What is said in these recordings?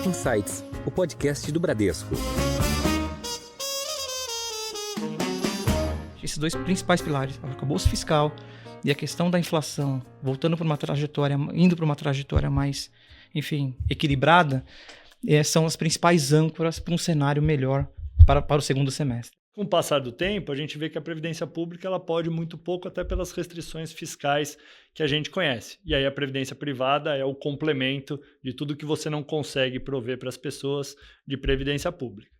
Insights, o podcast do Bradesco. Esses dois principais pilares, o arcabouço fiscal e a questão da inflação, voltando para uma trajetória, indo para uma trajetória mais, enfim, equilibrada, são as principais âncoras para um cenário melhor para o segundo semestre. Com o passar do tempo, a gente vê que a Previdência Pública ela pode muito pouco até pelas restrições fiscais que a gente conhece. E aí a Previdência Privada é o complemento de tudo que você não consegue prover para as pessoas de Previdência Pública.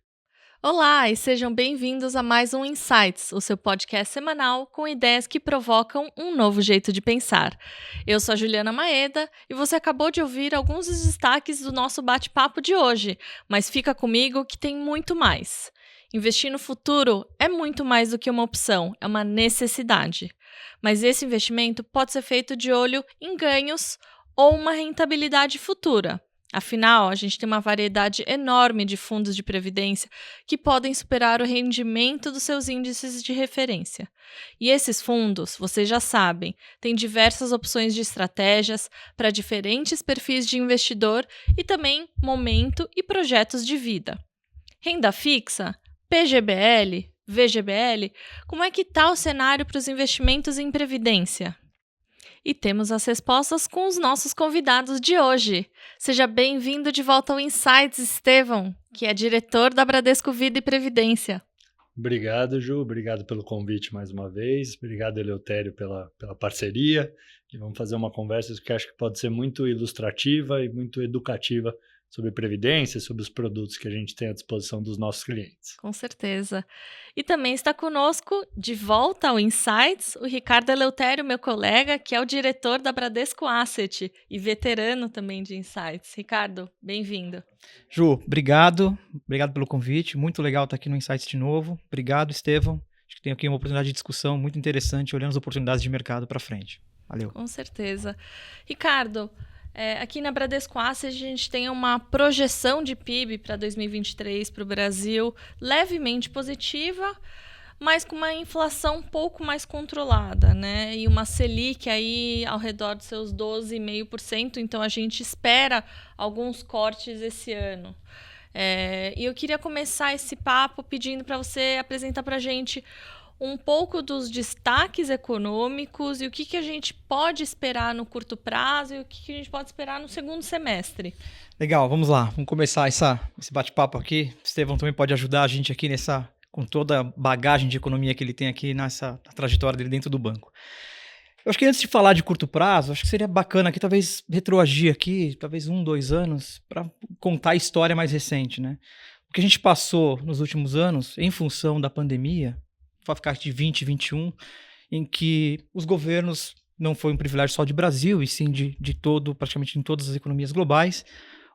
Olá e sejam bem-vindos a mais um Insights, o seu podcast semanal com ideias que provocam um novo jeito de pensar. Eu sou a Juliana Maeda e você acabou de ouvir alguns dos destaques do nosso bate-papo de hoje, mas fica comigo que tem muito mais. Investir no futuro é muito mais do que uma opção, é uma necessidade. Mas esse investimento pode ser feito de olho em ganhos ou uma rentabilidade futura. Afinal, a gente tem uma variedade enorme de fundos de previdência que podem superar o rendimento dos seus índices de referência. E esses fundos, vocês já sabem, têm diversas opções de estratégias para diferentes perfis de investidor e também momento e projetos de vida. Renda fixa? PGBL, VGBL, como é que está o cenário para os investimentos em previdência? E temos as respostas com os nossos convidados de hoje. Seja bem-vindo de volta ao Insights, Estevão, que é diretor da Bradesco Vida e Previdência. Obrigado, Ju. Obrigado pelo convite mais uma vez. Obrigado, Eleutério, pela parceria. E vamos fazer uma conversa que acho que pode ser muito ilustrativa e muito educativa sobre previdência, sobre os produtos que a gente tem à disposição dos nossos clientes. Com certeza. E também está conosco, de volta ao Insights, o Ricardo Eleutério, meu colega, que é o diretor da Bradesco Asset e veterano também de Insights. Ricardo, bem-vindo. Ju, obrigado pelo convite, muito legal estar aqui no Insights de novo. Obrigado, Estevão. Acho que tem aqui uma oportunidade de discussão muito interessante, olhando as oportunidades de mercado para frente. Valeu. Com certeza. Ricardo, aqui na Bradesco Asset a gente tem uma projeção de PIB para 2023 para o Brasil levemente positiva, mas com uma inflação um pouco mais controlada, né? E uma Selic aí ao redor dos seus 12,5%, então a gente espera alguns cortes esse ano. E eu queria começar esse papo pedindo para você apresentar para a gente um pouco dos destaques econômicos e o que a gente pode esperar no curto prazo e o que a gente pode esperar no segundo semestre. Legal, vamos lá. Vamos começar esse bate-papo aqui. O Estevão também pode ajudar a gente aqui com toda a bagagem de economia que ele tem aqui na trajetória dele dentro do banco. Eu acho que antes de falar de curto prazo, acho que seria bacana aqui talvez retroagir aqui, talvez 1-2 anos, para contar a história mais recente, né? O que a gente passou nos últimos anos em função da pandemia, vai ficar de 2021, em que os governos, não foi um privilégio só de Brasil, e sim praticamente em todas as economias globais,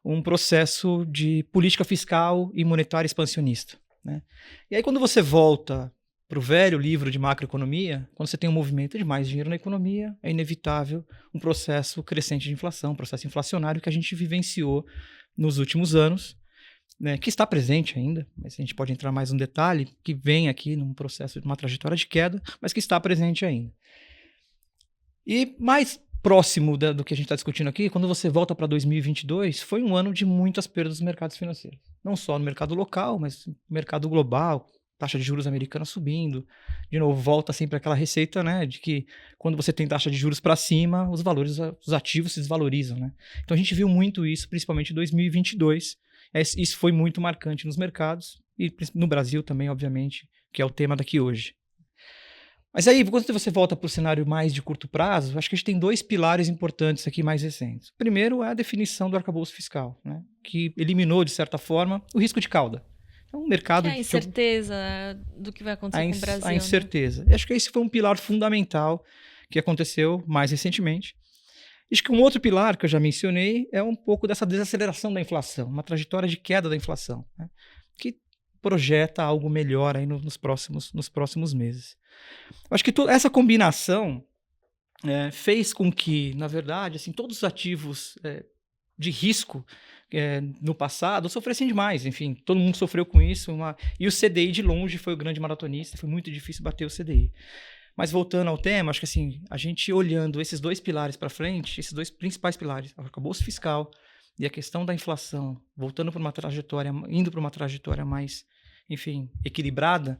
um processo de política fiscal e monetária expansionista, né? E aí quando você volta para o velho livro de macroeconomia, quando você tem um movimento de mais dinheiro na economia, é inevitável um processo crescente de inflação, um processo inflacionário que a gente vivenciou nos últimos anos, né, que está presente ainda, mas a gente pode entrar mais um detalhe, que vem aqui num processo de uma trajetória de queda, mas que está presente ainda. E mais próximo do que a gente está discutindo aqui, quando você volta para 2022, foi um ano de muitas perdas nos mercados financeiros. Não só no mercado local, mas no mercado global, taxa de juros americana subindo. De novo, volta sempre aquela receita, né, de que quando você tem taxa de juros para cima, os ativos se desvalorizam, né? Então a gente viu muito isso, principalmente em 2022. Isso foi muito marcante nos mercados e no Brasil também, obviamente, que é o tema daqui hoje. Mas aí, quando você volta para o cenário mais de curto prazo, acho que a gente tem 2 pilares importantes aqui mais recentes. O primeiro é a definição do arcabouço fiscal, né, que eliminou, de certa forma, o risco de cauda. Então, o mercado... A incerteza do que vai acontecer com o Brasil. A incerteza. Né? Acho que esse foi um pilar fundamental que aconteceu mais recentemente. Acho que um outro pilar que eu já mencionei é um pouco dessa desaceleração da inflação, uma trajetória de queda da inflação, né, que projeta algo melhor aí nos próximos meses. Acho que essa combinação fez com que, na verdade, assim, todos os ativos de risco no passado sofressem demais. Enfim, todo mundo sofreu com isso. E o CDI, de longe, foi o grande maratonista. Foi muito difícil bater o CDI. Mas voltando ao tema, acho que assim, a gente olhando esses 2 pilares para frente, esses 2 principais pilares, o arcabouço fiscal e a questão da inflação voltando para uma trajetória, indo para uma trajetória mais, enfim, equilibrada,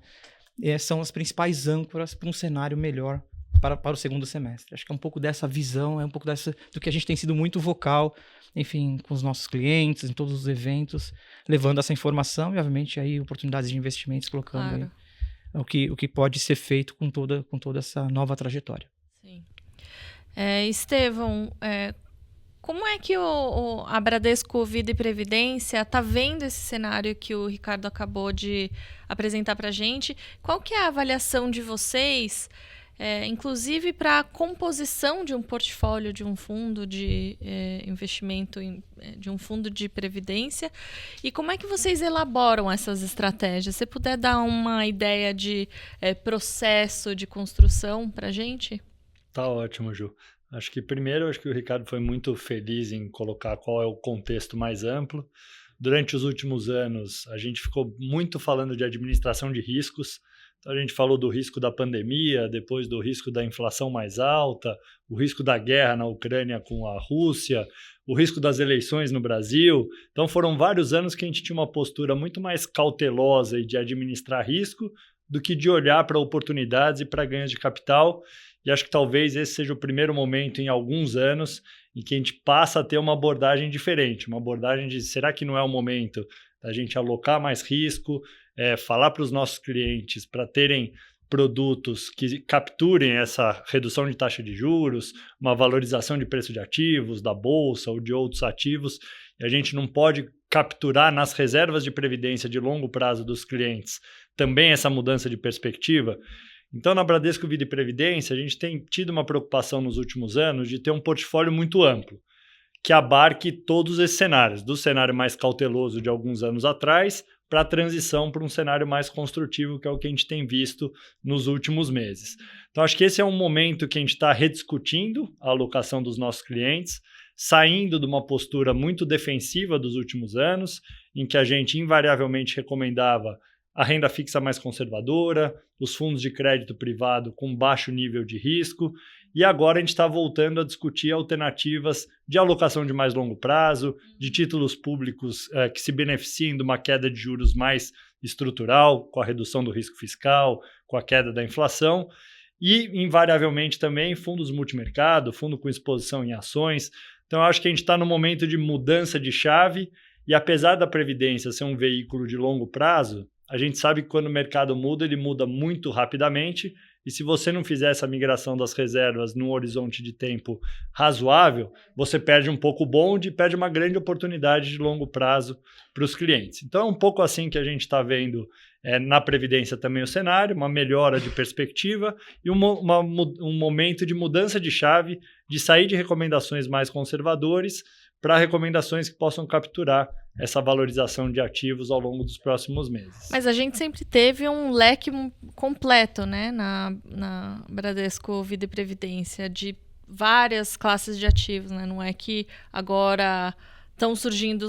são as principais âncoras para um cenário melhor para o segundo semestre. Acho que é um pouco dessa visão, é um pouco do que a gente tem sido muito vocal, enfim, com os nossos clientes, em todos os eventos, levando essa informação e, obviamente, aí oportunidades de investimentos, colocando Claro. aí o que pode ser feito com toda essa nova trajetória. Sim. Estevão, como é que a Bradesco Vida e Previdência está vendo esse cenário que o Ricardo acabou de apresentar para a gente? Qual que é a avaliação de vocês, inclusive para a composição de um portfólio de um fundo de investimento, de um fundo de previdência? E como é que vocês elaboram essas estratégias? Se puder dar uma ideia de processo de construção para a gente? Tá ótimo, Ju. Acho que o Ricardo foi muito feliz em colocar qual é o contexto mais amplo. Durante os últimos anos, a gente ficou muito falando de administração de riscos. Então, a gente falou do risco da pandemia, depois do risco da inflação mais alta, o risco da guerra na Ucrânia com a Rússia, o risco das eleições no Brasil. Então, foram vários anos que a gente tinha uma postura muito mais cautelosa e de administrar risco do que de olhar para oportunidades e para ganhos de capital. E acho que talvez esse seja o primeiro momento em alguns anos em que a gente passa a ter uma abordagem diferente, uma abordagem de será que não é o momento da gente alocar mais risco, falar para os nossos clientes para terem produtos que capturem essa redução de taxa de juros, uma valorização de preço de ativos, da bolsa ou de outros ativos, e a gente não pode capturar nas reservas de previdência de longo prazo dos clientes também essa mudança de perspectiva. Então, na Bradesco Vida e Previdência, a gente tem tido uma preocupação nos últimos anos de ter um portfólio muito amplo, que abarque todos esses cenários, do cenário mais cauteloso de alguns anos atrás para a transição para um cenário mais construtivo, que é o que a gente tem visto nos últimos meses. Então, acho que esse é um momento que a gente está rediscutindo a alocação dos nossos clientes, saindo de uma postura muito defensiva dos últimos anos, em que a gente invariavelmente recomendava a renda fixa mais conservadora, os fundos de crédito privado com baixo nível de risco, e agora a gente está voltando a discutir alternativas de alocação de mais longo prazo, de títulos públicos que se beneficiem de uma queda de juros mais estrutural, com a redução do risco fiscal, com a queda da inflação, e invariavelmente também fundos multimercado, fundo com exposição em ações. Então, eu acho que a gente está no momento de mudança de chave, e apesar da Previdência ser um veículo de longo prazo, a gente sabe que quando o mercado muda, ele muda muito rapidamente, e se você não fizer essa migração das reservas num horizonte de tempo razoável, você perde um pouco o bonde e perde uma grande oportunidade de longo prazo para os clientes. Então, é um pouco assim que a gente está vendo na Previdência também o cenário, uma melhora de perspectiva e um momento de mudança de chave, de sair de recomendações mais conservadoras para recomendações que possam capturar essa valorização de ativos ao longo dos próximos meses. Mas a gente sempre teve um leque completo, né, na Bradesco Vida e Previdência, de várias classes de ativos, né? Não é que agora estão surgindo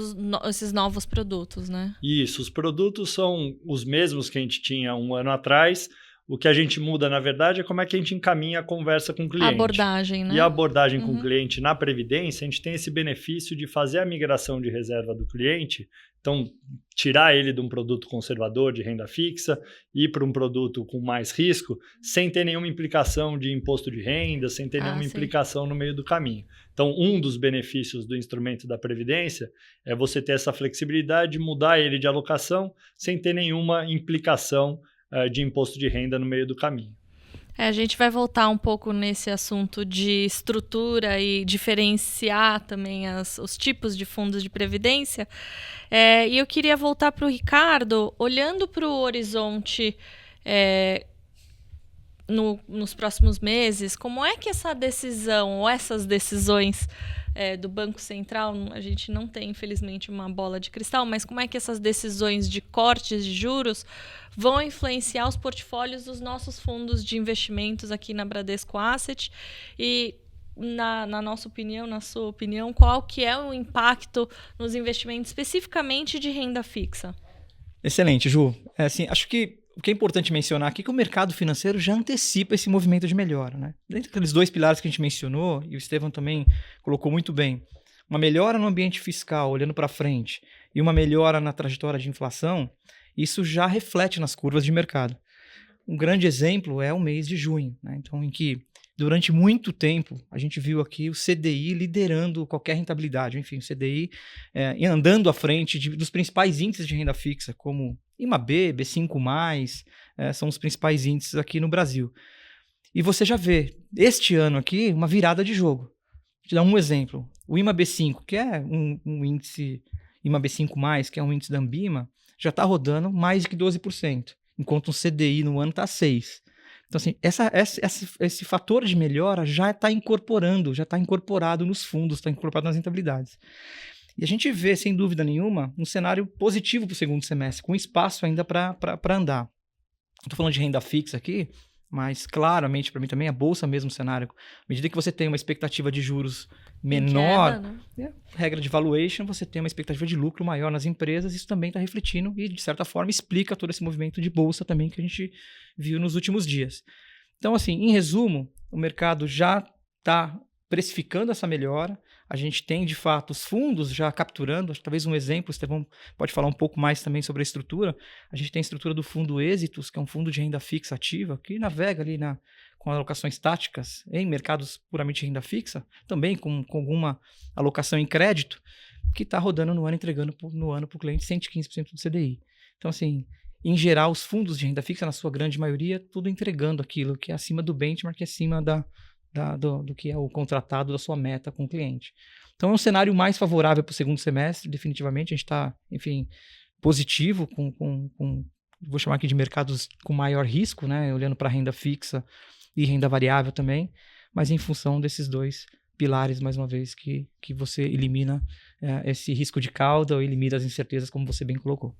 esses novos produtos, né? Isso, os produtos são os mesmos que a gente tinha um ano atrás. O que a gente muda, na verdade, é como é que a gente encaminha a conversa com o cliente. A abordagem, né? E a abordagem com o cliente na Previdência, a gente tem esse benefício de fazer a migração de reserva do cliente, então tirar ele de um produto conservador de renda fixa e ir para um produto com mais risco, sem ter nenhuma implicação de imposto de renda, sem ter nenhuma implicação no meio do caminho. Então, um dos benefícios do instrumento da Previdência é você ter essa flexibilidade de mudar ele de alocação sem ter nenhuma implicação de imposto de renda no meio do caminho. A gente vai voltar um pouco nesse assunto de estrutura e diferenciar também os tipos de fundos de previdência. E eu queria voltar para o Ricardo, olhando para o horizonte nos próximos meses, como é que essa decisão ou essas decisões do Banco Central, a gente não tem, infelizmente, uma bola de cristal, mas como é que essas decisões de cortes de juros vão influenciar os portfólios dos nossos fundos de investimentos aqui na Bradesco Asset? E, na nossa opinião, na sua opinião, qual que é o impacto nos investimentos especificamente de renda fixa? Excelente, Ju. Acho que o que é importante mencionar aqui é que o mercado financeiro já antecipa esse movimento de melhora, né? Dentro daqueles dois pilares que a gente mencionou, e o Estevão também colocou muito bem, uma melhora no ambiente fiscal, olhando para frente, e uma melhora na trajetória de inflação, isso já reflete nas curvas de mercado. Um grande exemplo é o mês de junho, né? Então, em que durante muito tempo a gente viu aqui o CDI liderando qualquer rentabilidade, enfim, o CDI andando à frente dos principais índices de renda fixa, como IMAB, B5+, são os principais índices aqui no Brasil. E você já vê, este ano aqui, uma virada de jogo. Vou te dar um exemplo. O IMAB5, que é um esse IMAB5+, que é um índice da Ambima, já está rodando mais de que 12%, enquanto o CDI no ano está 6%. Então, assim, esse fator de melhora já está incorporado nos fundos, está incorporado nas rentabilidades. E a gente vê, sem dúvida nenhuma, um cenário positivo para o segundo semestre, com espaço ainda para andar. Estou falando de renda fixa aqui, mas claramente, para mim também, a bolsa é o mesmo cenário. À medida que você tem uma expectativa de juros menor, queda, né? Regra de valuation, você tem uma expectativa de lucro maior nas empresas, isso também está refletindo e, de certa forma, explica todo esse movimento de bolsa também que a gente viu nos últimos dias. Então, assim, em resumo, o mercado já está precificando essa melhora. A gente tem, de fato, os fundos já capturando. Talvez um exemplo, o Estevão pode falar um pouco mais também sobre a estrutura. A gente tem a estrutura do fundo Êxitos, que é um fundo de renda fixa ativa, que navega ali com alocações táticas em mercados puramente de renda fixa, também com alguma alocação em crédito, que está rodando no ano, entregando no ano para o cliente 115% do CDI. Então, assim, em geral, os fundos de renda fixa, na sua grande maioria, tudo entregando aquilo que é acima do benchmark, que é acima do que é o contratado da sua meta com o cliente. Então é um cenário mais favorável para o segundo semestre, definitivamente. A gente está, enfim, positivo, vou chamar aqui de mercados com maior risco, né? Olhando para renda fixa e renda variável também, mas em função desses dois pilares, mais uma vez, que você elimina esse risco de cauda ou elimina as incertezas, como você bem colocou.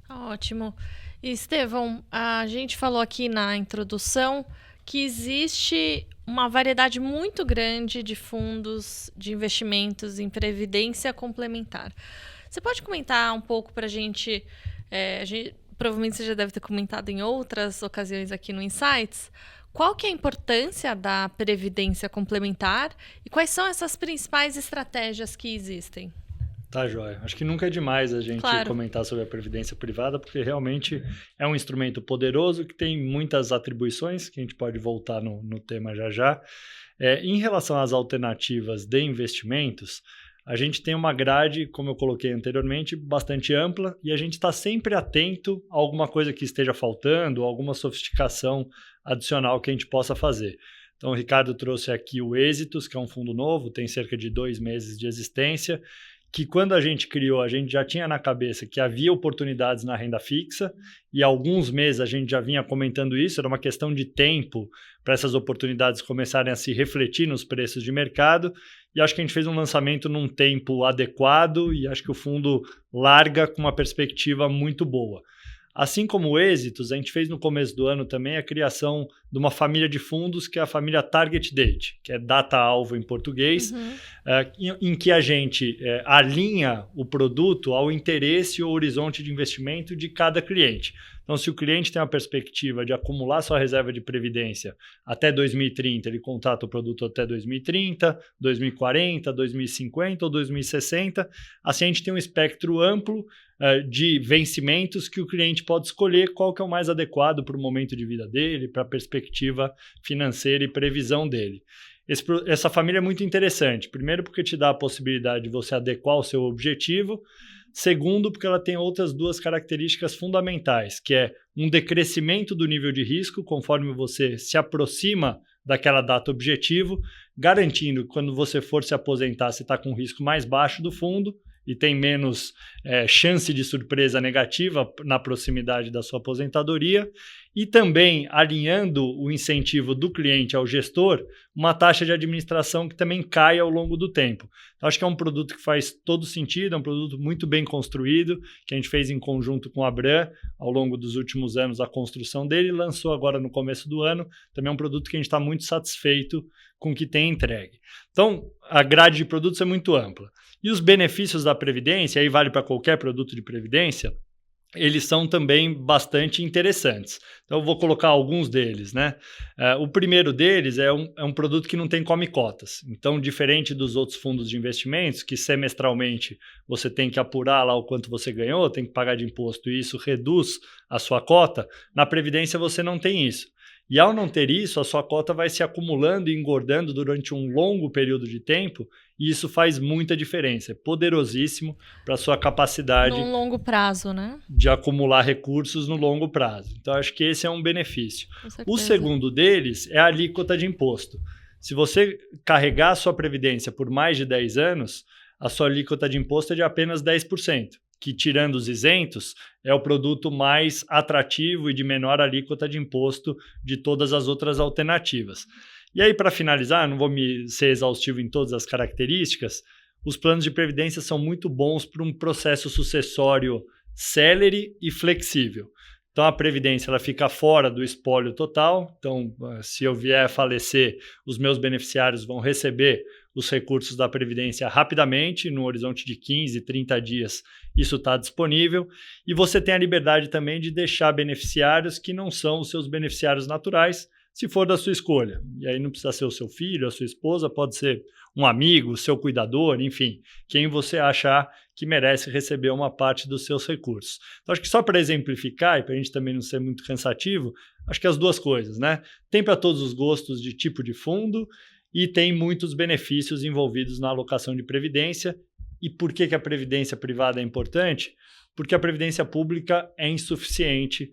Ótimo. E, Estevão, a gente falou aqui na introdução que existe uma variedade muito grande de fundos de investimentos em previdência complementar. Você pode comentar um pouco para a gente, provavelmente você já deve ter comentado em outras ocasiões aqui no Insights, qual que é a importância da previdência complementar e quais são essas principais estratégias que existem? Tá, joia. Acho que nunca é demais a gente comentar sobre a previdência privada, porque realmente é um instrumento poderoso que tem muitas atribuições, que a gente pode voltar no tema já. Em relação às alternativas de investimentos, a gente tem uma grade, como eu coloquei anteriormente, bastante ampla, e a gente está sempre atento a alguma coisa que esteja faltando, alguma sofisticação adicional que a gente possa fazer. Então, o Ricardo trouxe aqui o Êxitos, que é um fundo novo, tem cerca de 2 meses de existência, que quando a gente criou, a gente já tinha na cabeça que havia oportunidades na renda fixa, e há alguns meses a gente já vinha comentando isso, era uma questão de tempo para essas oportunidades começarem a se refletir nos preços de mercado, e acho que a gente fez um lançamento num tempo adequado, e acho que o fundo larga com uma perspectiva muito boa. Assim como o Êxitos, a gente fez no começo do ano também a criação de uma família de fundos, que é a família Target Date, que é data-alvo em português, em que a gente alinha o produto ao interesse ou horizonte de investimento de cada cliente. Então, se o cliente tem a perspectiva de acumular sua reserva de previdência até 2030, ele contrata o produto até 2030, 2040, 2050 ou 2060. Assim, a gente tem um espectro amplo de vencimentos que o cliente pode escolher qual que é o mais adequado para o momento de vida dele, para a perspectiva financeira e previsão dele. Essa família é muito interessante. Primeiro, porque te dá a possibilidade de você adequar o seu objetivo. Segundo, porque ela tem outras 2 características fundamentais, que é um decrescimento do nível de risco conforme você se aproxima daquela data objetivo, garantindo que quando você for se aposentar, você está com um risco mais baixo do fundo e tem menos chance de surpresa negativa na proximidade da sua aposentadoria, e também alinhando o incentivo do cliente ao gestor, uma taxa de administração que também cai ao longo do tempo. Então, acho que é um produto que faz todo sentido, é um produto muito bem construído, que a gente fez em conjunto com a Abram ao longo dos últimos anos a construção dele, e lançou agora no começo do ano. Também é um produto que a gente está muito satisfeito com o que tem entregue. Então, a grade de produtos é muito ampla. E os benefícios da Previdência, aí vale para qualquer produto de Previdência, eles são também bastante interessantes. Então, eu vou colocar alguns deles, né? O primeiro deles é um produto que não tem come-cotas. Então, diferente dos outros fundos de investimentos, que semestralmente você tem que apurar lá o quanto você ganhou, tem que pagar de imposto e isso reduz a sua cota, na Previdência você não tem isso. E ao não ter isso, a sua cota vai se acumulando e engordando durante um longo período de tempo, e isso faz muita diferença. É poderosíssimo para a sua capacidade Num longo prazo, né? de acumular recursos no longo prazo. Então, acho que esse é um benefício. Com certeza. O segundo deles é a alíquota de imposto. Se você carregar a sua previdência por mais de 10 anos, a sua alíquota de imposto é de apenas 10%, que, tirando os isentos, é o produto mais atrativo e de menor alíquota de imposto de todas as outras alternativas. E aí, para finalizar, não vou ser exaustivo em todas as características, os planos de previdência são muito bons para um processo sucessório célere e flexível. Então, a previdência ela fica fora do espólio total. Então, se eu vier a falecer, os meus beneficiários vão receber os recursos da previdência rapidamente, no horizonte de 15, 30 dias, isso está disponível. E você tem a liberdade também de deixar beneficiários que não são os seus beneficiários naturais, se for da sua escolha. E aí não precisa ser o seu filho, a sua esposa, pode ser um amigo, seu cuidador, enfim, quem você achar que merece receber uma parte dos seus recursos. Então, acho que só para exemplificar e para a gente também não ser muito cansativo, acho que as duas coisas, né? Tem para todos os gostos de tipo de fundo e tem muitos benefícios envolvidos na alocação de previdência. E por que a previdência privada é importante? Porque a previdência pública é insuficiente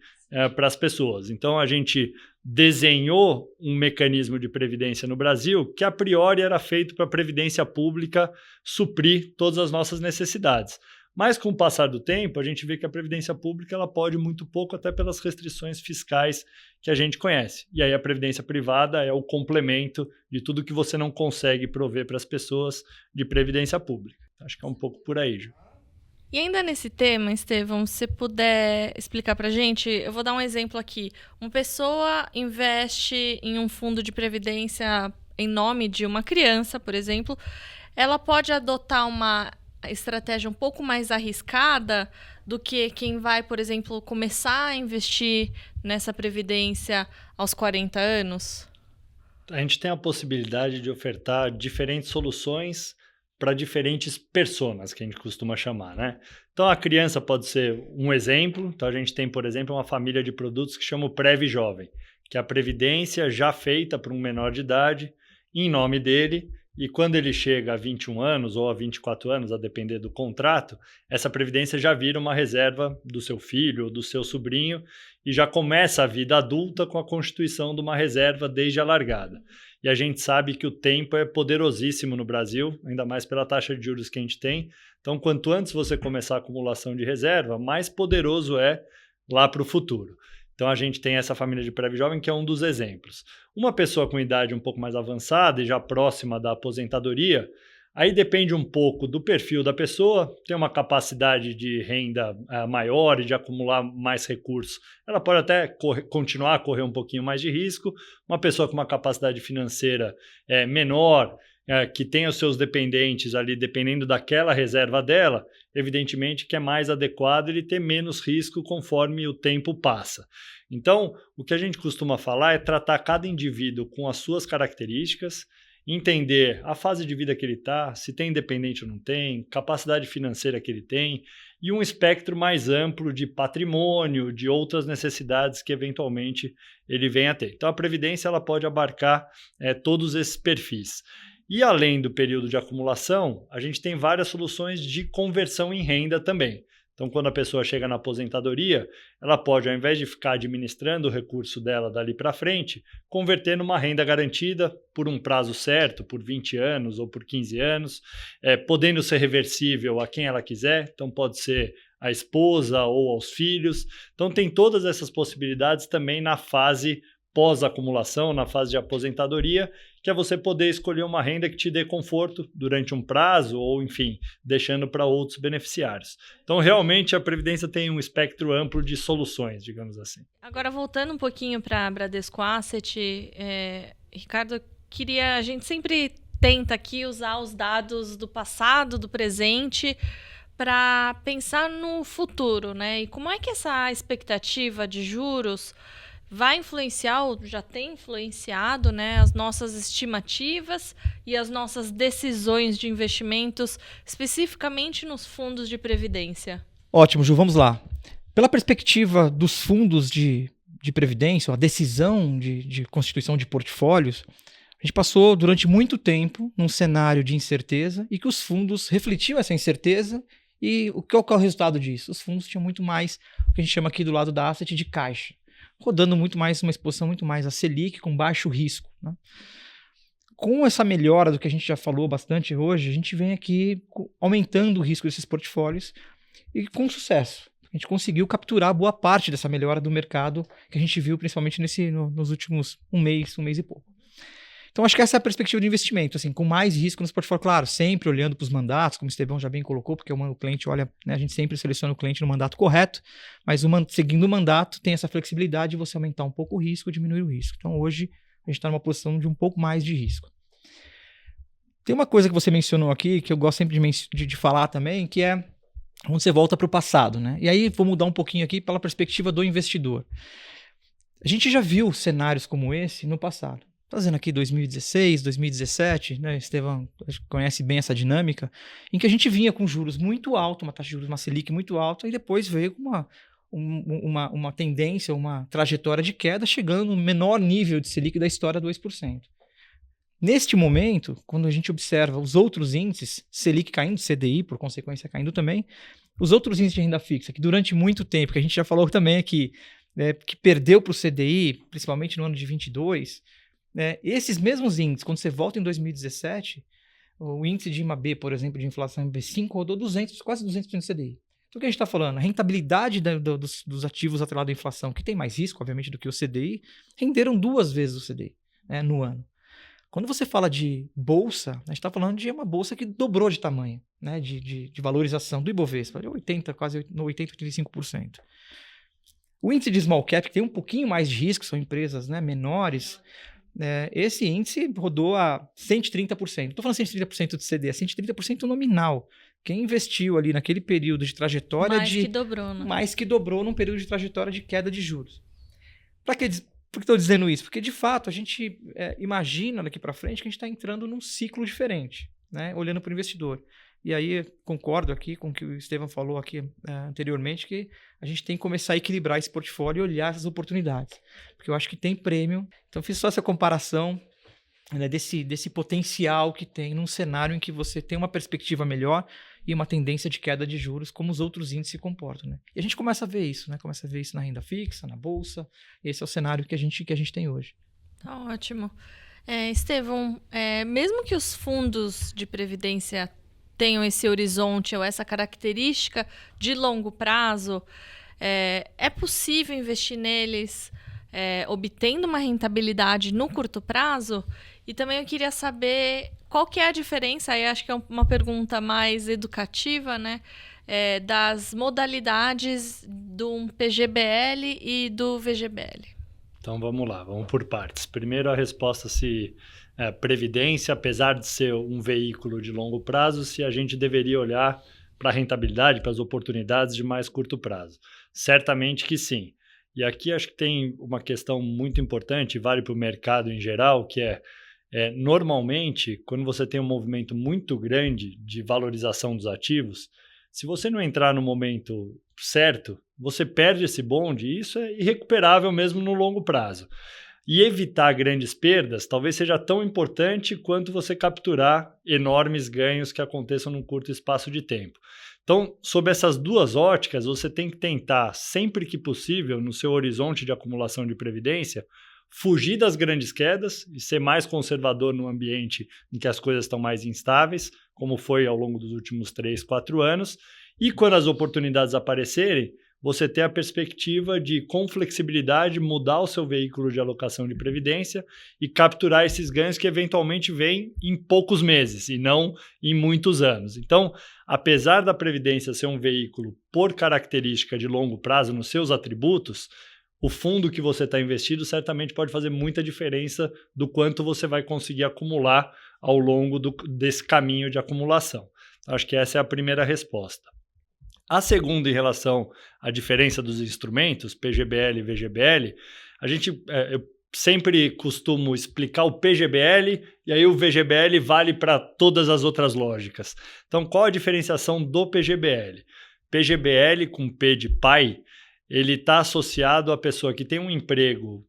para as pessoas. Então, a gente desenhou um mecanismo de previdência no Brasil que, a priori, era feito para a previdência pública suprir todas as nossas necessidades. Mas, com o passar do tempo, a gente vê que a previdência pública ela pode muito pouco, até pelas restrições fiscais que a gente conhece. E aí a previdência privada é o complemento de tudo que você não consegue prover para as pessoas de previdência pública. Acho que é um pouco por aí, Ju. E ainda nesse tema, Estevão, se você puder explicar para a gente, eu vou dar um exemplo aqui. Uma pessoa investe em um fundo de previdência em nome de uma criança, por exemplo, ela pode adotar uma estratégia um pouco mais arriscada do que quem vai, por exemplo, começar a investir nessa previdência aos 40 anos? A gente tem a possibilidade de ofertar diferentes soluções para diferentes personas, que a gente costuma chamar, né? Então, a criança pode ser um exemplo. Então, a gente tem, por exemplo, uma família de produtos que chama o Prev Jovem, que é a previdência já feita para um menor de idade, em nome dele, e quando ele chega a 21 anos ou a 24 anos, a depender do contrato, essa previdência já vira uma reserva do seu filho ou do seu sobrinho e já começa a vida adulta com a constituição de uma reserva desde a largada. E a gente sabe que o tempo é poderosíssimo no Brasil, ainda mais pela taxa de juros que a gente tem. Então, quanto antes você começar a acumulação de reserva, mais poderoso é lá para o futuro. Então, a gente tem essa família de Prev Jovem, que é um dos exemplos. Uma pessoa com idade um pouco mais avançada e já próxima da aposentadoria, aí depende um pouco do perfil da pessoa, tem uma capacidade de renda maior e de acumular mais recursos. Ela pode até continuar a correr um pouquinho mais de risco. Uma pessoa com uma capacidade financeira menor, que tem os seus dependentes ali, dependendo daquela reserva dela, evidentemente que é mais adequado ele ter menos risco conforme o tempo passa. Então, o que a gente costuma falar é tratar cada indivíduo com as suas características, entender a fase de vida que ele está, se tem dependente ou não tem, capacidade financeira que ele tem e um espectro mais amplo de patrimônio, de outras necessidades que eventualmente ele venha a ter. Então, a previdência ela pode abarcar todos esses perfis. E além do período de acumulação, a gente tem várias soluções de conversão em renda também. Então, quando a pessoa chega na aposentadoria, ela pode, ao invés de ficar administrando o recurso dela dali para frente, converter numa renda garantida por um prazo certo, por 20 anos ou por 15 anos, podendo ser reversível a quem ela quiser. Então, pode ser à esposa ou aos filhos. Então, tem todas essas possibilidades também na fase pós-acumulação, na fase de aposentadoria, que é você poder escolher uma renda que te dê conforto durante um prazo ou, enfim, deixando para outros beneficiários. Então, realmente, a Previdência tem um espectro amplo de soluções, digamos assim. Agora, voltando um pouquinho para a Bradesco Asset, Ricardo, a gente sempre tenta aqui usar os dados do passado, do presente, para pensar no futuro, né? E como é que essa expectativa de juros vai influenciar, ou já tem influenciado, né, as nossas estimativas e as nossas decisões de investimentos, especificamente nos fundos de previdência? Ótimo, Ju, vamos lá. Pela perspectiva dos fundos de previdência, a decisão de constituição de portfólios, a gente passou durante muito tempo num cenário de incerteza e que os fundos refletiam essa incerteza. E qual é o resultado disso? Os fundos tinham muito mais o que a gente chama aqui do lado da asset de caixa, rodando muito mais, uma exposição muito mais a Selic, com baixo risco, né? Com essa melhora do que a gente já falou bastante hoje, a gente vem aqui aumentando o risco desses portfólios e com sucesso. A gente conseguiu capturar boa parte dessa melhora do mercado que a gente viu principalmente nos últimos um mês e pouco. Então, acho que essa é a perspectiva de investimento, assim, com mais risco nos portfólios, claro, sempre olhando para os mandatos, como o Estevão já bem colocou, porque o cliente olha, né, a gente sempre seleciona o cliente no mandato correto, mas seguindo o mandato tem essa flexibilidade de você aumentar um pouco o risco, diminuir o risco. Então, hoje, a gente está numa posição de um pouco mais de risco. Tem uma coisa que você mencionou aqui, que eu gosto sempre de falar também, que é quando você volta para o passado, né? E aí, vou mudar um pouquinho aqui pela perspectiva do investidor. A gente já viu cenários como esse no passado. Fazendo aqui 2016, 2017, né, Estevão conhece bem essa dinâmica, em que a gente vinha com juros muito altos, uma taxa de juros, uma Selic muito alta, e depois veio com uma tendência, uma trajetória de queda, chegando no menor nível de Selic da história, 2%. Neste momento, quando a gente observa os outros índices, Selic caindo, CDI, por consequência, caindo também, os outros índices de renda fixa, que durante muito tempo, que a gente já falou também aqui, né, que perdeu para o CDI, principalmente no ano de 22, esses mesmos índices, quando você volta em 2017, o índice de IMAB, por exemplo, de inflação IB5, rodou quase 200% do CDI. Então, o que a gente está falando? A rentabilidade dos ativos atrelados à inflação, que tem mais risco, obviamente, do que o CDI, renderam 2 vezes o CDI, né, no ano. Quando você fala de bolsa, a gente está falando de uma bolsa que dobrou de tamanho, né, de valorização do Ibovespa, de 80%, quase 80%, 85%. O índice de small cap, que tem um pouquinho mais de risco, são empresas, né, menores, esse índice rodou a 130%. Não estou falando 130% do CD, é 130% nominal. Quem investiu ali naquele período de trajetória mais que dobrou, né? Mais que dobrou num período de trajetória de queda de juros. Por que estou dizendo isso? Porque, de fato, a gente imagina daqui para frente que a gente está entrando num ciclo diferente, né? Olhando para o investidor. E aí, concordo aqui com o que o Estevão falou aqui anteriormente, que a gente tem que começar a equilibrar esse portfólio e olhar essas oportunidades. Porque eu acho que tem prêmio. Então, fiz só essa comparação, né, desse potencial que tem num cenário em que você tem uma perspectiva melhor e uma tendência de queda de juros, como os outros índices se comportam, né? E a gente começa a ver isso, né? Começa a ver isso na renda fixa, na bolsa. Esse é o cenário que a gente tem hoje. Tá ótimo. Estevão, mesmo que os fundos de previdência tenham esse horizonte ou essa característica de longo prazo, é possível investir neles obtendo uma rentabilidade no curto prazo? E também eu queria saber qual que é a diferença, aí acho que é uma pergunta mais educativa, né, das modalidades do PGBL e do VGBL. Então vamos lá, vamos por partes. Primeiro a resposta se previdência, apesar de ser um veículo de longo prazo, se a gente deveria olhar para a rentabilidade, para as oportunidades de mais curto prazo. Certamente que sim. E aqui acho que tem uma questão muito importante, vale para o mercado em geral, que normalmente, quando você tem um movimento muito grande de valorização dos ativos, se você não entrar no momento certo, você perde esse bonde, e isso é irrecuperável mesmo no longo prazo. E evitar grandes perdas talvez seja tão importante quanto você capturar enormes ganhos que aconteçam num curto espaço de tempo. Então, sob essas duas óticas, você tem que tentar, sempre que possível, no seu horizonte de acumulação de previdência, fugir das grandes quedas e ser mais conservador no ambiente em que as coisas estão mais instáveis, como foi ao longo dos últimos 3, 4 anos. E quando as oportunidades aparecerem, você ter a perspectiva de, com flexibilidade, mudar o seu veículo de alocação de previdência e capturar esses ganhos que eventualmente vêm em poucos meses e não em muitos anos. Então, apesar da previdência ser um veículo por característica de longo prazo nos seus atributos, o fundo que você está investido certamente pode fazer muita diferença do quanto você vai conseguir acumular ao longo desse caminho de acumulação. Acho que essa é a primeira resposta. A segunda, em relação à diferença dos instrumentos, PGBL e VGBL, eu sempre costumo explicar o PGBL e aí o VGBL vale para todas as outras lógicas. Então, qual a diferenciação do PGBL? PGBL, com P de pai, ele está associado à pessoa que tem um emprego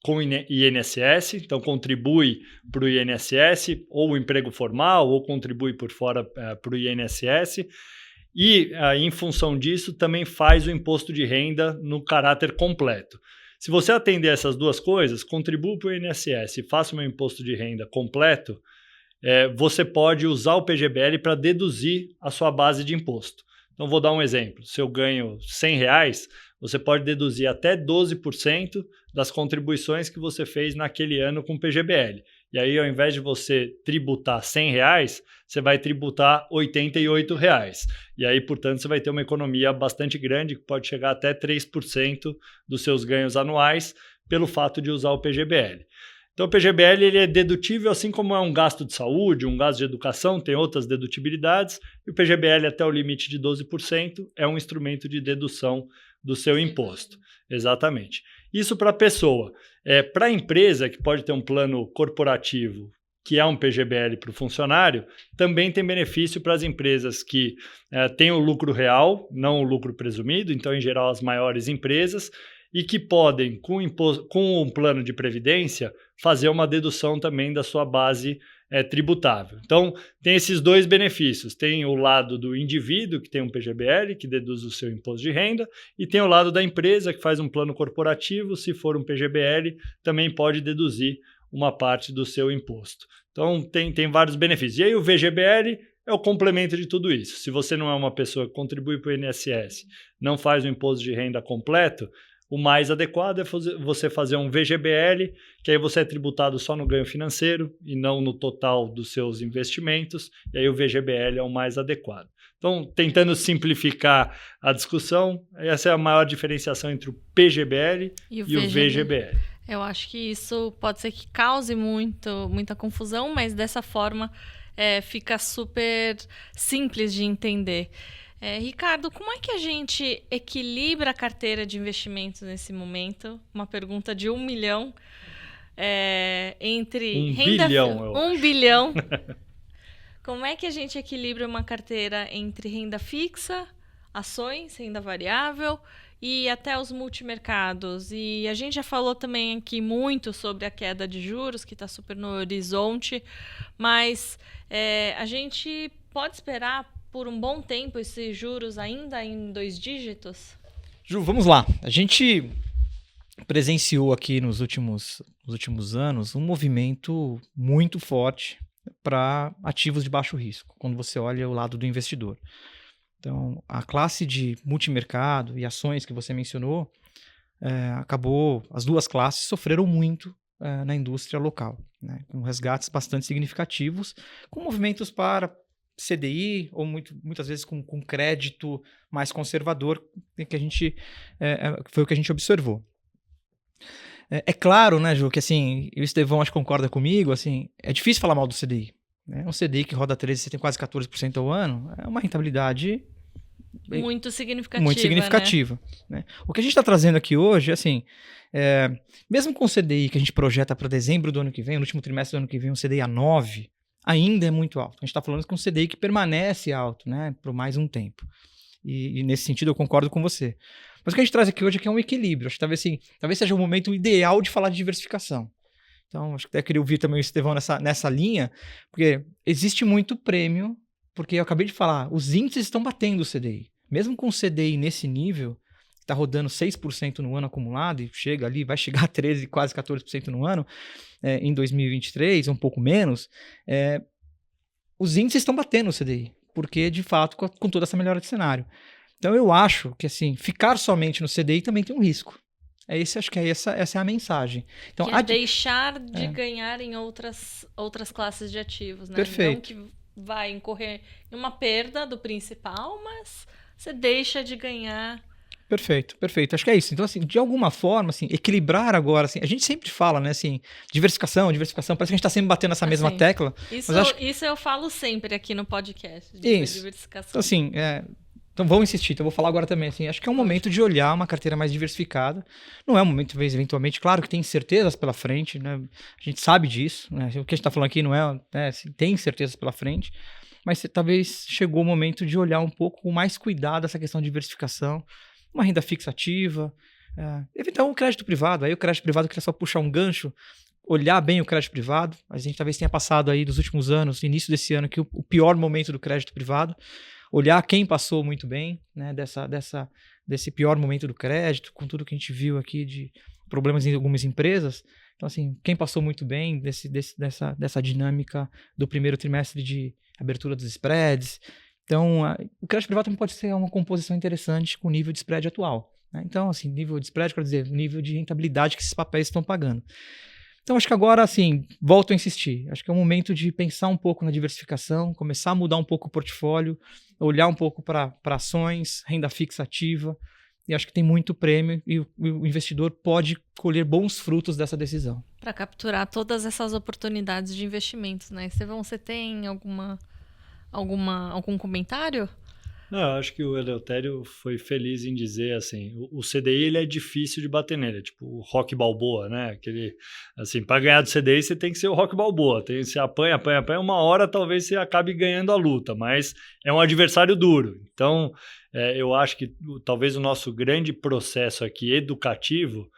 com INSS, então contribui para o INSS, ou emprego formal, ou contribui por fora para o INSS, e em função disso também faz o imposto de renda no caráter completo. Se você atender essas duas coisas, contribua para o INSS e faça o meu imposto de renda completo, você pode usar o PGBL para deduzir a sua base de imposto. Então, vou dar um exemplo. Se eu ganho R$100, você pode deduzir até 12% das contribuições que você fez naquele ano com o PGBL. E aí, ao invés de você tributar R$100, você vai tributar R$88. E aí, portanto, você vai ter uma economia bastante grande, que pode chegar até 3% dos seus ganhos anuais, pelo fato de usar o PGBL. Então, o PGBL ele é dedutível, assim como é um gasto de saúde, um gasto de educação, tem outras dedutibilidades, e o PGBL até o limite de 12% é um instrumento de dedução do seu imposto. Exatamente. Isso para a pessoa. Para a empresa, que pode ter um plano corporativo, que é um PGBL para o funcionário, também tem benefício para as empresas que têm o lucro real, não o lucro presumido, então, em geral, as maiores empresas, e que podem, com um plano de previdência, fazer uma dedução também da sua base tributável. Então, tem esses dois benefícios. Tem o lado do indivíduo, que tem um PGBL, que deduz o seu imposto de renda, e tem o lado da empresa, que faz um plano corporativo, se for um PGBL, também pode deduzir uma parte do seu imposto. Então, tem vários benefícios. E aí, o VGBL é o complemento de tudo isso. Se você não é uma pessoa que contribui para o INSS, não faz o imposto de renda completo, o mais adequado é você fazer um VGBL, que aí você é tributado só no ganho financeiro e não no total dos seus investimentos, e aí o VGBL é o mais adequado. Então, tentando simplificar a discussão, essa é a maior diferenciação entre o PGBL e o VGBL. Eu acho que isso pode ser que cause muita confusão, mas dessa forma fica super simples de entender. Ricardo, como é que a gente equilibra a carteira de investimentos nesse momento? Uma pergunta de 1 milhão entre bilhão, 1 bilhão. Como é que a gente equilibra uma carteira entre renda fixa, ações, renda variável e até os multimercados? E a gente já falou também aqui muito sobre a queda de juros, que está super no horizonte, mas a gente pode esperar por um bom tempo esses juros ainda em 2 dígitos? Ju, vamos lá. A gente presenciou aqui nos últimos anos um movimento muito forte para ativos de baixo risco, quando você olha o lado do investidor. Então, a classe de multimercado e ações que você mencionou, as duas classes sofreram muito na indústria local, né, com resgates bastante significativos, com movimentos para CDI, ou muitas vezes com crédito mais conservador, que foi o que a gente observou. É claro, né, Ju, que assim, e o Estevão acho que concorda comigo, assim, é difícil falar mal do CDI. Né? Um CDI que roda 13, você tem quase 14% ao ano, é uma rentabilidade muito significativa. Né? O que a gente está trazendo aqui hoje, assim, mesmo com o CDI que a gente projeta para dezembro do ano que vem, no último trimestre do ano que vem, um CDI a 9%, ainda é muito alto. A gente está falando com um CDI que permanece alto, né, por mais um tempo. E nesse sentido eu concordo com você. Mas o que a gente traz aqui hoje é um equilíbrio. Acho que talvez seja o momento ideal de falar de diversificação. Então, acho que até queria ouvir também o Estevão nessa linha, porque existe muito prêmio, porque eu acabei de falar, os índices estão batendo o CDI. Mesmo com o CDI nesse nível, está rodando 6% no ano acumulado e vai chegar a 13%, quase 14% no ano, em 2023, um pouco menos, os índices estão batendo o CDI, porque, de fato, com toda essa melhora de cenário. Então, eu acho que, assim, ficar somente no CDI também tem um risco. Acho que essa é a mensagem. Então, que deixar de ganhar em outras classes de ativos, né? Perfeito. Não que vai incorrer em uma perda do principal, mas você deixa de ganhar. Perfeito. Acho que é isso. Então, assim, de alguma forma, assim, equilibrar agora, assim, a gente sempre fala, né, assim, diversificação, parece que a gente está sempre batendo nessa mesma tecla. Isso eu falo sempre aqui no podcast, isso. diversificação. Então, assim, Então vamos insistir, então eu vou falar agora também, assim, acho que é um momento de olhar uma carteira mais diversificada, não é um momento, eventualmente, claro que tem incertezas pela frente, né? A gente sabe disso, né? O que a gente está falando aqui não é, né? Tem incertezas pela frente, mas talvez chegou o momento de olhar um pouco com mais cuidado essa questão de diversificação, uma renda fixa ativa, evitar um crédito privado, aí o crédito privado queria só puxar um gancho, olhar bem o crédito privado, a gente talvez tenha passado aí dos últimos anos, início desse ano, que o pior momento do crédito privado, olhar quem passou muito bem, né, desse pior momento do crédito, com tudo que a gente viu aqui de problemas em algumas empresas. Então, assim, quem passou muito bem dessa dinâmica do primeiro trimestre de abertura dos spreads. Então, o crédito privado também pode ser uma composição interessante com o nível de spread atual, né? Então, assim, nível de spread, quer dizer, nível de rentabilidade que esses papéis estão pagando. Então, acho que agora, assim, volto a insistir. Acho que é o momento de pensar um pouco na diversificação, começar a mudar um pouco o portfólio, olhar um pouco para ações, renda fixa ativa. E acho que tem muito prêmio e o investidor pode colher bons frutos dessa decisão. Para capturar todas essas oportunidades de investimentos, né? Estevão, você tem algum comentário? Não, eu acho que o Eleutério foi feliz em dizer, assim, o CDI ele é difícil de bater nele, é tipo o Rock Balboa, né? Aquele, assim, para ganhar do CDI você tem que ser o Rock Balboa, você apanha, uma hora talvez você acabe ganhando a luta, mas é um adversário duro. Então, eu acho que talvez o nosso grande processo aqui educativo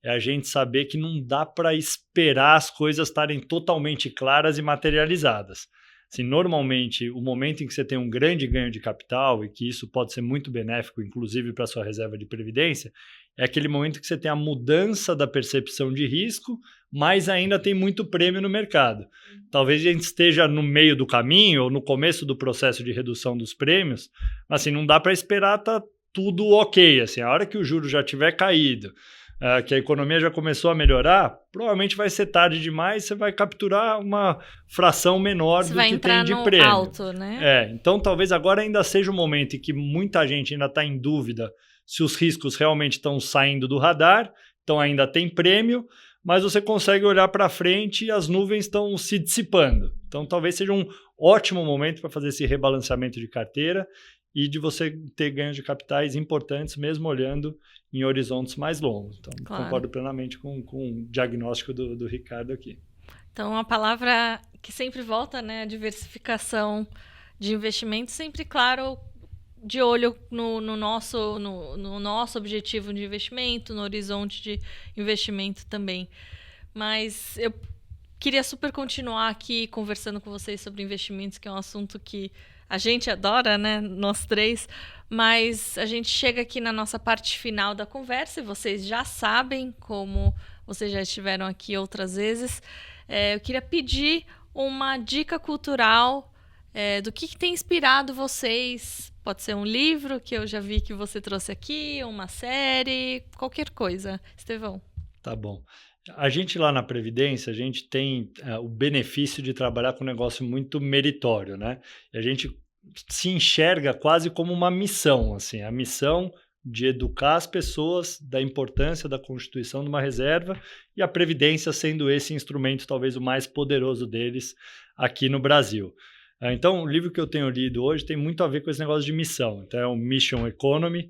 é a gente saber que não dá para esperar as coisas estarem totalmente claras e materializadas. Assim, normalmente, o momento em que você tem um grande ganho de capital, e que isso pode ser muito benéfico, inclusive para a sua reserva de previdência, é aquele momento que você tem a mudança da percepção de risco, mas ainda tem muito prêmio no mercado. Talvez a gente esteja no meio do caminho, ou no começo do processo de redução dos prêmios, mas assim, não dá para esperar tá tudo ok. Assim, a hora que o juro já tiver caído, que a economia já começou a melhorar, provavelmente vai ser tarde demais, você vai capturar uma fração menor do que tem de prêmio. Alto, né? Então talvez agora ainda seja o momento em que muita gente ainda está em dúvida se os riscos realmente estão saindo do radar, então ainda tem prêmio, mas você consegue olhar para frente e as nuvens estão se dissipando. Então talvez seja um ótimo momento para fazer esse rebalanceamento de carteira e de você ter ganhos de capitais importantes, mesmo olhando em horizontes mais longos. Então, claro, concordo plenamente com o diagnóstico do Ricardo aqui. Então, a palavra que sempre volta, né, a diversificação de investimentos, sempre, claro, de olho no nosso objetivo de investimento, no horizonte de investimento também. Mas eu queria super continuar aqui conversando com vocês sobre investimentos, que é um assunto que a gente adora, né? Nós três, mas a gente chega aqui na nossa parte final da conversa e vocês já sabem, como vocês já estiveram aqui outras vezes. Eu queria pedir uma dica cultural do que tem inspirado vocês. Pode ser um livro que eu já vi que você trouxe aqui, uma série, qualquer coisa. Estevão. Tá bom. A gente lá na Previdência, a gente tem o benefício de trabalhar com um negócio muito meritório, né? E a gente se enxerga quase como uma missão, assim, a missão de educar as pessoas da importância da constituição de uma reserva e a Previdência sendo esse instrumento talvez o mais poderoso deles aqui no Brasil. Então, o livro que eu tenho lido hoje tem muito a ver com esse negócio de missão. Então, é o Mission Economy.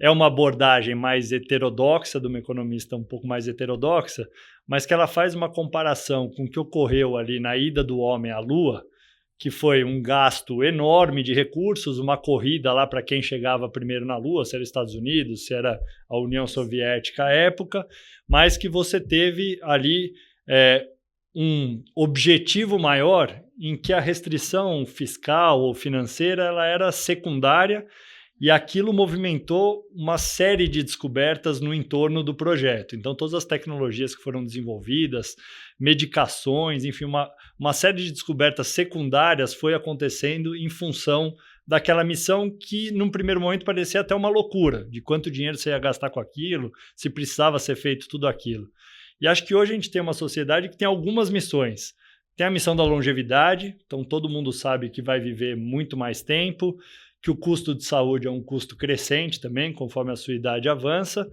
É uma abordagem mais heterodoxa, de uma economista um pouco mais heterodoxa, mas que ela faz uma comparação com o que ocorreu ali na ida do homem à Lua, que foi um gasto enorme de recursos, uma corrida lá para quem chegava primeiro na Lua, se era os Estados Unidos, se era a União Soviética à época, mas que você teve ali um objetivo maior em que a restrição fiscal ou financeira ela era secundária, e aquilo movimentou uma série de descobertas no entorno do projeto. Então, todas as tecnologias que foram desenvolvidas, medicações, enfim, uma série de descobertas secundárias foi acontecendo em função daquela missão que, num primeiro momento, parecia até uma loucura, de quanto dinheiro você ia gastar com aquilo, se precisava ser feito tudo aquilo. E acho que hoje a gente tem uma sociedade que tem algumas missões. Tem a missão da longevidade, então todo mundo sabe que vai viver muito mais tempo, que o custo de saúde é um custo crescente também, conforme a sua idade avança,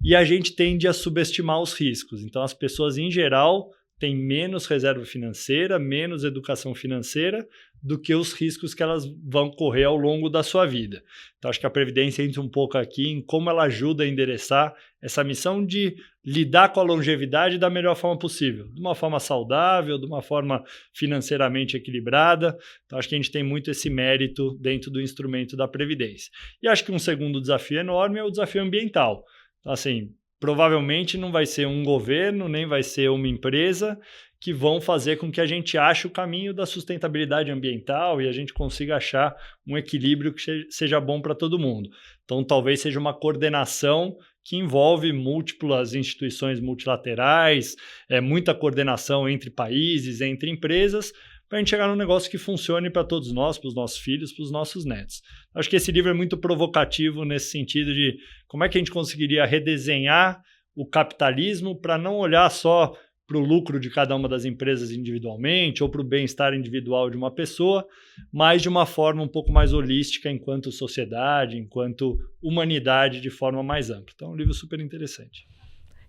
e a gente tende a subestimar os riscos. Então, as pessoas, em geral, têm menos reserva financeira, menos educação financeira do que os riscos que elas vão correr ao longo da sua vida. Então, acho que a Previdência entra um pouco aqui em como ela ajuda a endereçar essa missão de lidar com a longevidade da melhor forma possível, de uma forma saudável, de uma forma financeiramente equilibrada. Então, acho que a gente tem muito esse mérito dentro do instrumento da Previdência. E acho que um segundo desafio enorme é o desafio ambiental. Então, assim, provavelmente não vai ser um governo, nem vai ser uma empresa que vão fazer com que a gente ache o caminho da sustentabilidade ambiental e a gente consiga achar um equilíbrio que seja bom para todo mundo. Então, talvez seja uma coordenação que envolve múltiplas instituições multilaterais, muita coordenação entre países, entre empresas, para a gente chegar num negócio que funcione para todos nós, para os nossos filhos, para os nossos netos. Acho que esse livro é muito provocativo nesse sentido de como é que a gente conseguiria redesenhar o capitalismo para não olhar só para o lucro de cada uma das empresas individualmente ou para o bem-estar individual de uma pessoa, mas de uma forma um pouco mais holística enquanto sociedade, enquanto humanidade de forma mais ampla. Então, é um livro super interessante.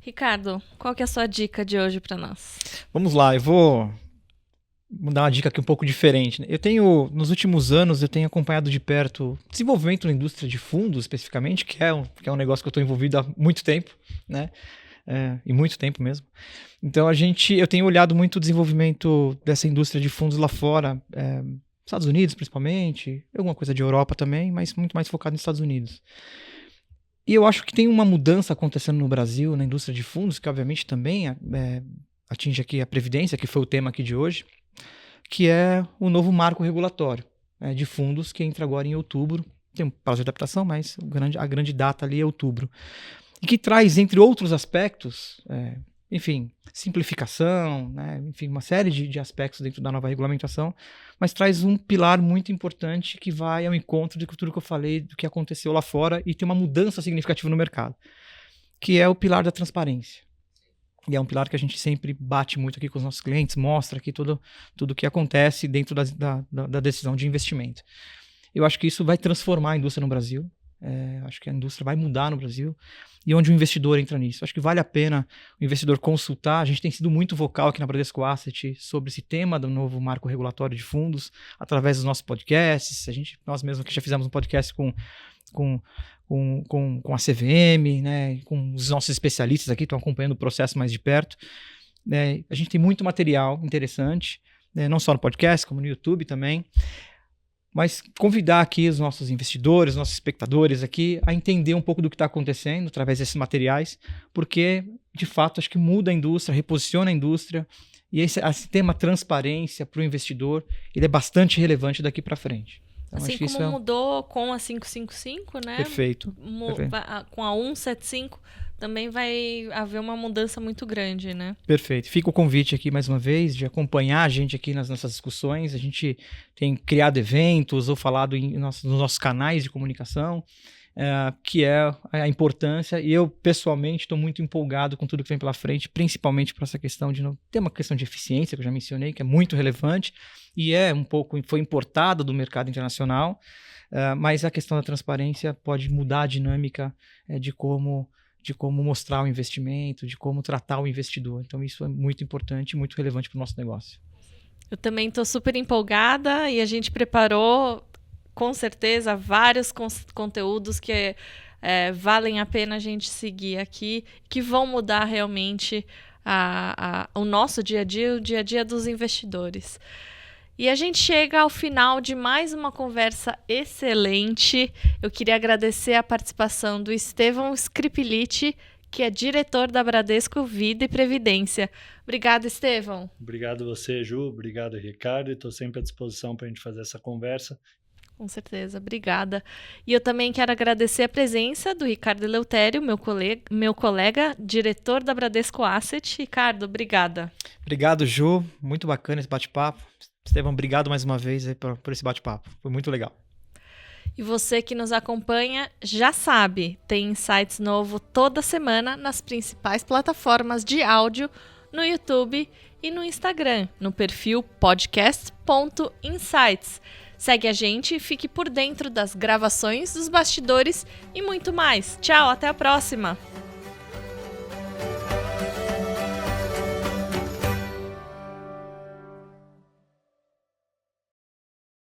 Ricardo, qual que é a sua dica de hoje para nós? Vamos lá, eu vou dar uma dica aqui um pouco diferente. Nos últimos anos, eu tenho acompanhado de perto o desenvolvimento na indústria de fundos, especificamente, que é um negócio que eu estou envolvido há muito tempo, né? E muito tempo mesmo. Então, eu tenho olhado muito o desenvolvimento dessa indústria de fundos lá fora, Estados Unidos principalmente, alguma coisa de Europa também, mas muito mais focado nos Estados Unidos. E eu acho que tem uma mudança acontecendo no Brasil, na indústria de fundos, que obviamente também atinge aqui a Previdência, que foi o tema aqui de hoje, que é o novo marco regulatório de fundos, que entra agora em outubro. Tem um prazo de adaptação, mas a grande data ali é outubro. E que traz, entre outros aspectos, simplificação, né? Enfim, uma série de aspectos dentro da nova regulamentação, mas traz um pilar muito importante que vai ao encontro de tudo que eu falei, do que aconteceu lá fora e tem uma mudança significativa no mercado, que é o pilar da transparência. E é um pilar que a gente sempre bate muito aqui com os nossos clientes, mostra aqui tudo o que acontece dentro da decisão de investimento. Eu acho que isso vai transformar a indústria no Brasil. Acho que a indústria vai mudar no Brasil e onde o investidor entra nisso. Acho que vale a pena o investidor consultar. A gente tem sido muito vocal aqui na Bradesco Asset sobre esse tema do novo marco regulatório de fundos através dos nossos podcasts. Nós mesmos aqui já fizemos um podcast com a CVM, né, com os nossos especialistas aqui, estão acompanhando o processo mais de perto. A gente tem muito material interessante, não só no podcast, como no YouTube também. Mas convidar aqui os nossos investidores, nossos espectadores aqui a entender um pouco do que está acontecendo através desses materiais, porque, de fato, acho que muda a indústria, reposiciona a indústria, e esse tema transparência para o investidor, ele é bastante relevante daqui para frente. Então, assim acho que como isso mudou com a 555, né? Perfeito. Com a 175 também vai haver uma mudança muito grande, né? Perfeito. Fica o convite aqui mais uma vez de acompanhar a gente aqui nas nossas discussões. A gente tem criado eventos ou falado nos nossos canais de comunicação, que é a importância. E eu, pessoalmente, estou muito empolgado com tudo que vem pela frente, principalmente para essa questão de ter uma questão de eficiência, que eu já mencionei, que é muito relevante e foi importada do mercado internacional, mas a questão da transparência pode mudar a dinâmica de como mostrar o investimento, de como tratar o investidor. Então, isso é muito importante e muito relevante para o nosso negócio. Eu também estou super empolgada e a gente preparou, com certeza, vários conteúdos que valem a pena a gente seguir aqui, que vão mudar realmente o nosso dia a dia, o dia a dia dos investidores. E a gente chega ao final de mais uma conversa excelente. Eu queria agradecer a participação do Estevão Scripiliti, que é diretor da Bradesco Vida e Previdência. Obrigada, Estevão. Obrigado você, Ju. Obrigado, Ricardo. Estou sempre à disposição para a gente fazer essa conversa. Com certeza, obrigada. E eu também quero agradecer a presença do Ricardo Eleutério, meu colega, diretor da Bradesco Asset. Ricardo, obrigada. Obrigado, Ju. Muito bacana esse bate-papo. Estevão, obrigado mais uma vez aí por esse bate-papo. Foi muito legal. E você que nos acompanha já sabe, tem insights novo toda semana nas principais plataformas de áudio, no YouTube e no Instagram, no perfil podcast.insights. Segue a gente, fique por dentro das gravações, dos bastidores e muito mais. Tchau, até a próxima!